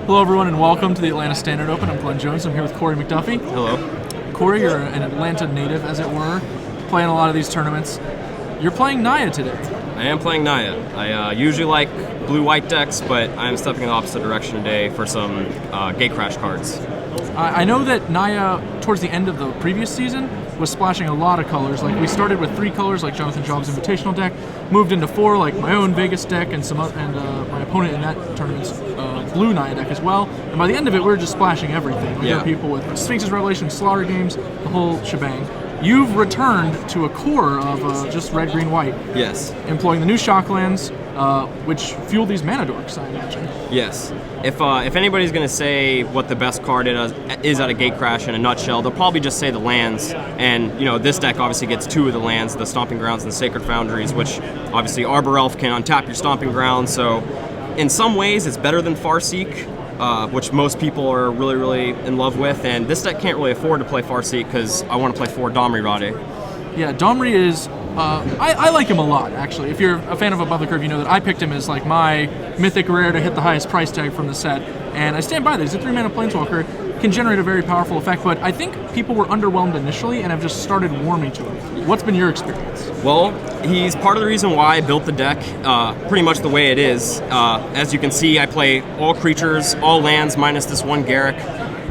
Hello, everyone, and welcome to the Atlanta Standard Open. I'm Glenn Jones. I'm here with Korey McDuffie. Hello. Korey, you're an Atlanta native, as it were, playing a lot of these tournaments. You're playing Naya today. I am playing Naya. I usually like blue-white decks, but I'm stepping in the opposite direction today for some Gate Crash cards. I know that Naya, towards the end of the previous season, was splashing a lot of colors. Like, we started with 3 colors, like Jonathan Jobs' Invitational deck, moved into 4, like my own Vegas deck, and my opponent in that tournament's blue Naya deck as well. And by the end of it, we were just splashing everything. We got people with Sphinx's Revelation, Slaughter Games, the whole shebang. You've returned to a core of just red, green, white. Yes. Employing the new Shocklands, which fuel these mana dorks, I imagine. Yes. If anybody's going to say what the best card is out of Gate Crash in a nutshell, they'll probably just say the lands. And, this deck obviously gets 2 of the lands, the Stomping Grounds and the Sacred Foundries, which obviously Arbor Elf can untap your Stomping Grounds. So in some ways, it's better than Farseek, which most people are really, really in love with. And this deck can't really afford to play Farseek because I want to play 4 Domri Rade. Yeah, Domri is... I like him a lot, actually. If you're a fan of Above the Curve, you know that I picked him as like my mythic rare to hit the highest price tag from the set. And I stand by that. He's a 3-mana Planeswalker, can generate a very powerful effect, but I think people were underwhelmed initially and have just started warming to him. What's been your experience? Well, he's part of the reason why I built the deck pretty much the way it is. As you can see, I play all creatures, all lands, minus this 1 Garruk.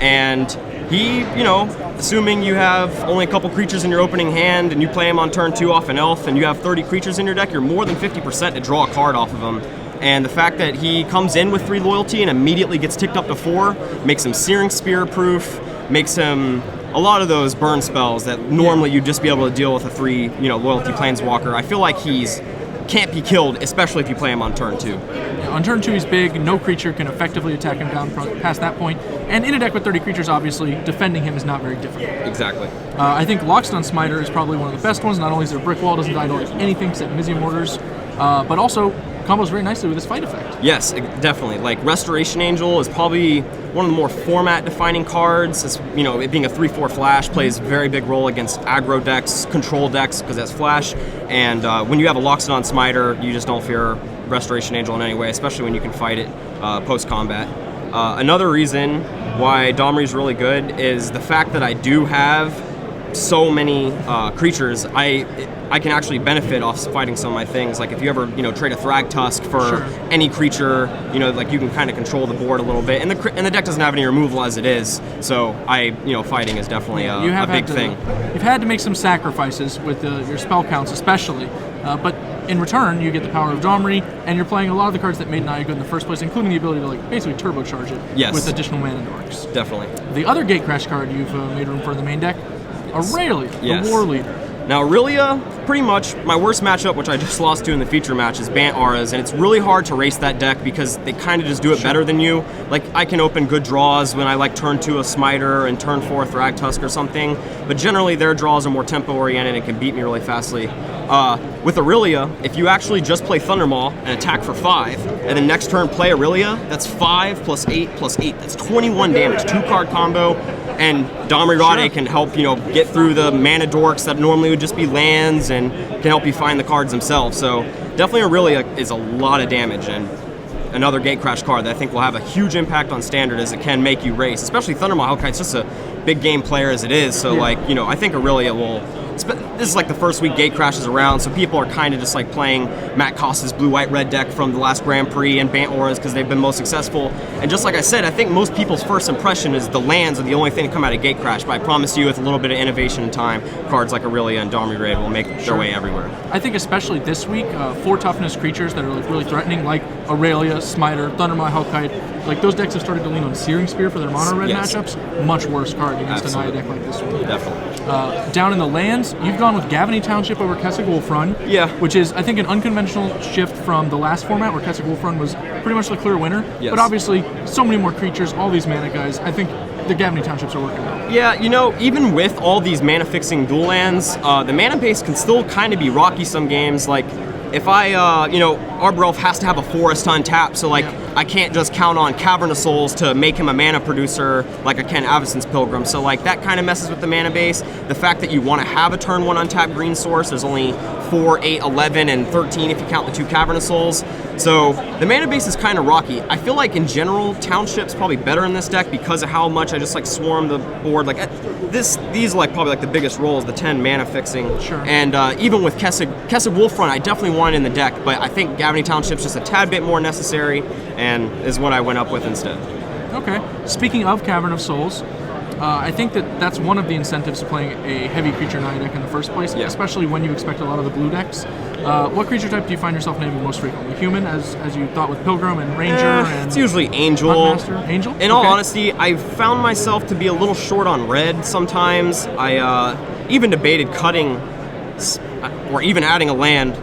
And he, assuming you have only a couple creatures in your opening hand and you play him on turn 2 off an elf and you have 30 creatures in your deck, you're more than 50% to draw a card off of him. And the fact that he comes in with 3 loyalty and immediately gets ticked up to 4 makes him Searing Spear proof, makes him a lot of those burn spells that normally you'd just be able to deal with a 3 loyalty Planeswalker. I feel like he's can't be killed, especially if you play him on turn 2. Yeah, on turn 2 he's big, no creature can effectively attack him down past that point, and in a deck with 30 creatures, obviously, defending him is not very difficult. Exactly. I think Lockstone Smiter is probably one of the best ones. Not only is there brick wall, doesn't die to anything except Mizzia Mortars, but also combos very nicely with his fight effect. Yes, definitely. Like, Restoration Angel is probably one of the more format-defining cards. It's, it being a 3/4 flash plays a very big role against aggro decks, control decks, because that's flash. And when you have a Lockstone Smiter, you just don't fear Restoration Angel in any way, especially when you can fight it post-combat. Another reason why Domri's really good is the fact that I do have so many creatures. I can actually benefit off fighting some of my things. Like if you ever trade a Thrag Tusk for any creature, like you can kind of control the board a little bit, and the deck doesn't have any removal as it is. So fighting is definitely a big thing. You've had to make some sacrifices with your spell counts, especially, but in return you get the power of Domri, and you're playing a lot of the cards that made Naya good in the first place, including the ability to basically turbocharge it with additional mana dorks. Definitely. The other Gate Crash card you've made room for in the main deck, Aurelia, the War Leader. Now, Aurelia, pretty much my worst matchup, which I just lost to in the feature match, is Bant Auras, and it's really hard to race that deck because they kind of just do it better than you. Like, I can open good draws when I turn 2 a Smiter and turn 4 Thrag Tusk or something, but generally their draws are more tempo-oriented and can beat me really fastly. With Aurelia, if you actually just play Thundermaw and attack for 5, and then next turn play Aurelia, that's 5 plus 8 plus 8. That's 21 damage, 2-card combo. And Domri Rade can help, get through the mana dorks that normally would just be lands and can help you find the cards themselves. So definitely Aurelia is a lot of damage, and another Gate Crash card that I think will have a huge impact on Standard as it can make you race, especially Thundermaw Hellkite's just a big game player as it is. So I think Aurelia will... This is the first week Gate Crash is around, so people are kind of just playing Matt Costa's blue-white-red deck from the last Grand Prix and Bant Auras because they've been most successful. And just like I said, I think most people's first impression is the lands are the only thing to come out of Gate Crash, but I promise you with a little bit of innovation and time, cards like Aurelia and Domri Rade will make their way everywhere. I think especially this week, 4 toughness creatures that are really threatening, like Aurelia, Smiter, Thundermaw Hellkite, those decks have started to lean on Searing Spear for their mono-red matchups. Much worse card against a Naya deck like this one. Definitely. Down in the lands, you've gone with Gavany Township over Kessig Wolfrun. Yeah. Which is, I think, an unconventional shift from the last format where Kessig Wolfrun was pretty much the clear winner. Yes. But obviously, so many more creatures, all these mana guys. I think the Gavany Townships are working well. Yeah, even with all these mana-fixing dual lands, the mana base can still kind of be rocky some games. Like, if I, Arbor Elf has to have a forest to untap, so I can't just count on Cavern of Souls to make him a mana producer like I can Avacyn's Pilgrim. So that kind of messes with the mana base. The fact that you want to have a turn 1 untapped green source, there's only 4, 8, 11, and 13 if you count the 2 Cavern Souls. So the mana base is kind of rocky. I feel like in general, Township's probably better in this deck because of how much I just like swarm the board. Like these are like probably like the biggest rolls, the 10 mana fixing. Sure. And even with Kessig Wolfront, I definitely want it in the deck, but I think Gavany Township's just a tad bit more necessary, and is what I went up with instead. Okay. Speaking of Cavern of Souls, I think that's one of the incentives to playing a heavy creature Naya deck in the first place, especially when you expect a lot of the blue decks. What creature type do you find yourself naming most frequently? Human, as you thought with Pilgrim and Ranger? And it's usually Angel. Huntmaster? Angel? In all honesty, I've found myself to be a little short on red sometimes. I even debated cutting or even adding a land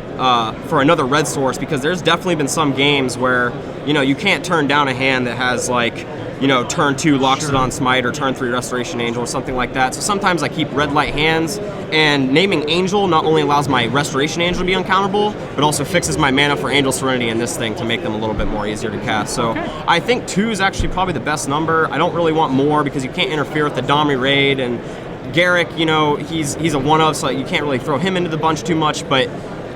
for another red source, because there's definitely been some games where, you know, you can't turn down a hand that has like, you know, turn 2 Loxodon Smite or turn 3 Restoration Angel or something like that. So sometimes I keep red light hands, and naming Angel not only allows my Restoration Angel to be uncounterable, but also fixes my mana for Angel Serenity in this thing to make them a little bit more easier to cast. So I think 2 is actually probably the best number. I don't really want more because you can't interfere with the Domri raid, and Garrick, you know, he's a one-of, so you can't really throw him into the bunch too much, but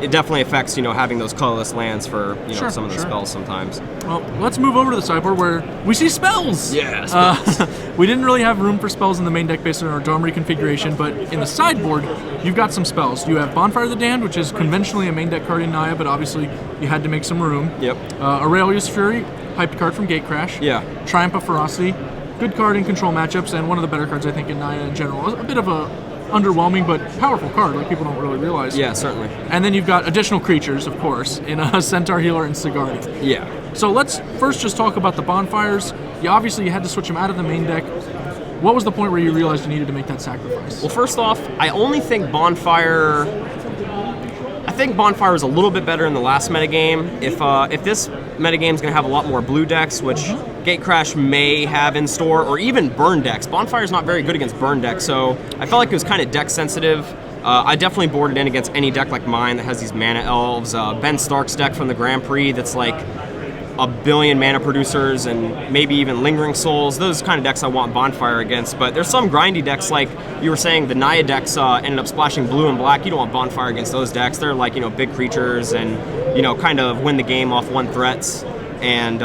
it definitely affects, you know, having those colorless lands for, you know, some of the spells sometimes. Well, let's move over to the sideboard where we see spells. Yeah, spells. We didn't really have room for spells in the main deck based on our Domri configuration, but in the sideboard, you've got some spells. You have Bonfire of the Damned, which is conventionally a main deck card in Naya, but obviously you had to make some room. Yep. Aurelia's Fury, hyped card from Gatecrash. Yeah. Triumph of Ferocity, good card in control matchups, and one of the better cards, I think, in Naya in general. A bit of a underwhelming but powerful card, like people don't really realize. Yeah, certainly. And then you've got additional creatures, of course, in a Centaur Healer and Sigarda. Yeah. So let's first just talk about the bonfires. You obviously had to switch them out of the main deck. What was the point where you realized you needed to make that sacrifice? Well, first off, I only think Bonfire... I think Bonfire is a little bit better in the last metagame. If this metagame is going to have a lot more blue decks, which Gatecrash may have in store, or even burn decks. Bonfire is not very good against burn decks, so I felt like it was kind of deck sensitive. I definitely boarded in against any deck like mine that has these mana elves. Ben Stark's deck from the Grand Prix that's like a billion mana producers and maybe even Lingering Souls. Those kind of decks I want Bonfire against. But there's some grindy decks, like you were saying, the Naya decks ended up splashing blue and black. You don't want Bonfire against those decks. They're like, you know, big creatures and, you know, kind of win the game off 1 threats. And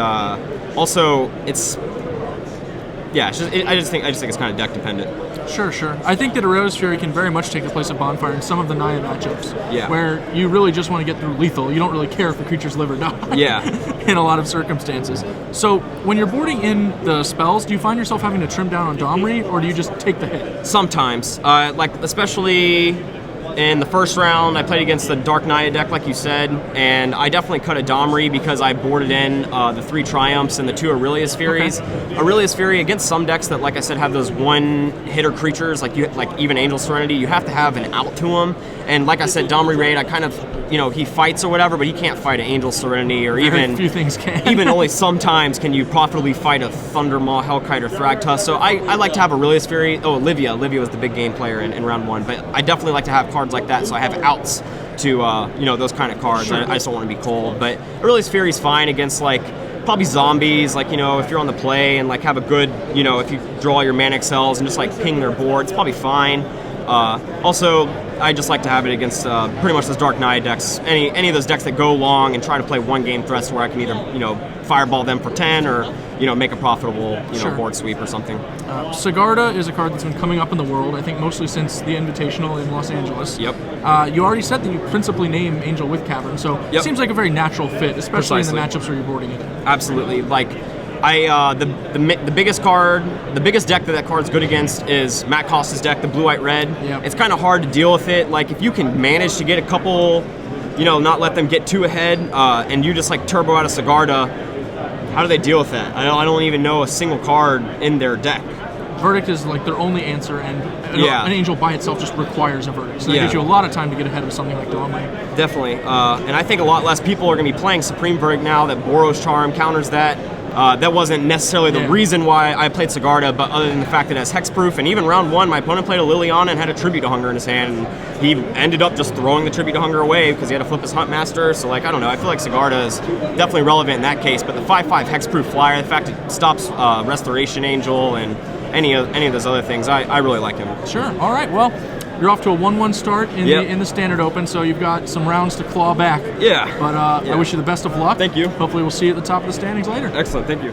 also, it's I just think it's kind of deck dependent. Sure. I think that Aurelia's Fury can very much take the place of Bonfire in some of the Naya matchups. Yeah. Where you really just want to get through lethal. You don't really care if the creatures live or die. Yeah. In a lot of circumstances. So when you're boarding in the spells, do you find yourself having to trim down on Domri, or do you just take the hit? Sometimes. Like, especially in the first round, I played against the Dark Naya deck, like you said, and I definitely cut a Domri because I boarded in the 3 Triumphs and the 2 Aurelia's Furies. Okay. Aurelia's Fury, against some decks that, like I said, have those one-hitter creatures, like even Angel Serenity, you have to have an out to them. And like I said, Domri Raid, I kind of, you know, he fights or whatever, but he can't fight an Angel Serenity, or even few things can. Even only sometimes can you profitably fight a Thundermaw, Hellkite, or Thragtusk. So I like to have Aurelia's Fury. Oh, Olivia was the big game player in round 1, but I definitely like to have cards like that, so I have outs to you know, those kind of cards. Sure. I just don't want to be cold. But Aurelia's Fury is fine against like probably zombies, like, you know, if you're on the play and like have a good, you know, if you draw your Manic Cells and just like ping their board, it's probably fine. Also, I just like to have it against pretty much those Dark Naya decks. Any of those decks that go long and try to play 1-game threats where I can either, you know, fireball them for 10 or, you know, make a profitable, you know, board sweep or something. Sigarda is a card that's been coming up in the world, I think mostly since the Invitational in Los Angeles. Yep. You already said that you principally name Angel with Cavern, so it seems like a very natural fit, especially in the matchups where you're boarding it. Absolutely. Like, the biggest card, the biggest deck that card's good against is Matt Costa's deck, the blue, white, red. Yep. It's kind of hard to deal with it. Like, if you can manage to get a couple, you know, not let them get too ahead, and you just like turbo out of Sigarda, how do they deal with that? I don't even know a single card in their deck. Verdict is like their only answer, and an Angel by itself just requires a Verdict. So that gives you a lot of time to get ahead of something like Domri. Definitely. And I think a lot less people are going to be playing Supreme Verdict now that Boros Charm counters that. That wasn't necessarily the reason why I played Sigarda, but other than the fact that it has hexproof. And even round 1, my opponent played a Liliana and had a Tribute to Hunger in his hand, and he ended up just throwing the Tribute to Hunger away because he had to flip his Huntmaster. So, like, I don't know. I feel like Sigarda is definitely relevant in that case. But the 5/5 hexproof flyer, the fact it stops Restoration Angel and any of those other things, I really like him. Sure. All right. Well, You're off to a 1-1 start in, Yep. in the Standard Open, so you've got some rounds to claw back. Yeah. But I wish you the best of luck. Thank you. Hopefully we'll see you at the top of the standings later. Excellent. Thank you.